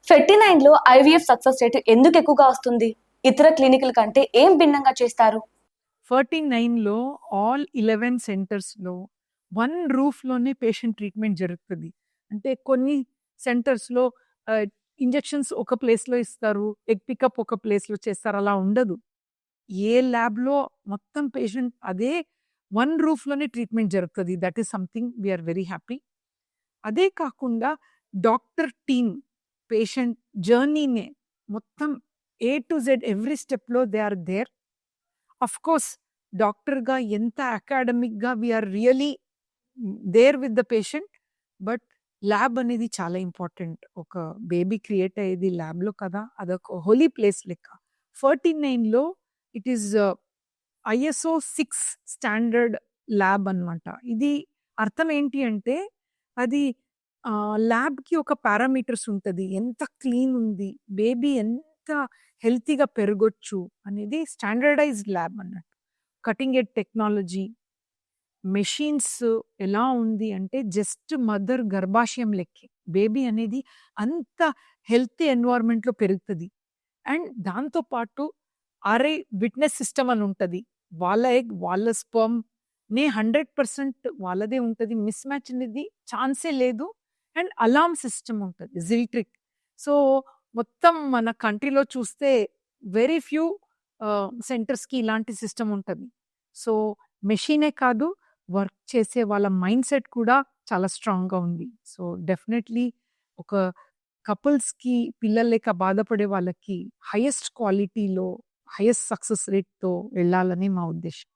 ఫెర్టినైన్‌లో IVF success rate ఎందుకు ఎక్కువగా వస్తుంది? ఇతర క్లినిక్‌ల కంటే ఏం భిన్నంగా చేస్తారు? 49లో ఆల్ 11 సెంటర్స్‌లో వన్ రూఫ్‌లోనే పేషెంట్ ట్రీట్మెంట్ జరుగుతది. అంటే కొన్ని సెంటర్స్‌లో ఇంజెక్షన్స్ ఒక ప్లేస్‌లో ఇస్తారు. ఎగ్ పికప్ ఒక ప్లేస్‌లో చేస్తారు. అలా ఉండదు. ఏ ల్యాబ్‌లో మొత్తం పేషెంట్ అదే వన్ రూఫ్‌లోనే ట్రీట్మెంట్ జరుగుతది. That is something we are very happy. అదే కాకుండా డాక్టర్ టీమ్ పేషెంట్ జర్నీనే మొత్తం ఏ టు జెడ్ ఎవ్రీ స్టెప్‌లో దే ఆర్ దేర్. అఫ్‌కోర్స్ డాక్టర్‌గా ఎంత అకాడమిక్‌గా we are really there with the patient. But lab అనేది చాలా ఇంపార్టెంట్. ఒక బేబీ క్రియేట్ అయ్యేది ల్యాబ్‌లో కదా! అదొక హోలీ ప్లేస్ లెక్క. 49లో it is ISO 6 standard lab అనమాట. ఇది అర్థం ఏంటి అంటే అది ల్యాబ్‌కి ఒక పారామీటర్స్ ఉంటది. ఎంత క్లీన్ ఉంది, బేబీ ఎంత హెల్తీగా పెరగొచ్చు అనేది స్టాండర్డైజ్డ్ ల్యాబ్ అన్నట్టు. కటింగ్ ఎడ్జ్ టెక్నాలజీ, మెషిన్స్ ఎలా ఉంది అంటే జస్ట్ మదర్ గర్భాశయం లెక్కే. బేబీ అనేది అంత హెల్తీ ఎన్విరాన్మెంట్‌లో పెరుగుతది. అండ్ దాంతో పాటు ఆర్ఐ విట్నెస్ సిస్టమ్ అని ఉంటది. వాళ్ళ ఎగ్, వాళ్ళ స్పెర్మ్‌ని 100% వాళ్ళదే ఉంటది. మిస్ మ్యాచ్ అనేది ఛాన్సే లేదు. అండ్ అలార్మ్ సిస్టమ్ ఉంటది. జిల్ట్రిక్. సో, మొత్తం మన కంట్రీలో చూస్తే వెరీ ఫ్యూ సెంటర్స్‌కి ఇలాంటి సిస్టమ్ ఉంటది. సో, మెషినే కాదు, వర్క్ చేసే వాళ్ళ మైండ్‌సెట్ కూడా చాలా స్ట్రాంగ్‌గా ఉంది. సో, డెఫినైట్‌లీ ఒక కపుల్స్‌కి పిల్లలు లేక బాధపడే వాళ్ళకి హైయెస్ట్ క్వాలిటీలో, హైయెస్ట్ సక్సెస్ రేట్‌తో వెళ్ళాలని మా ఉద్దేశ్యం.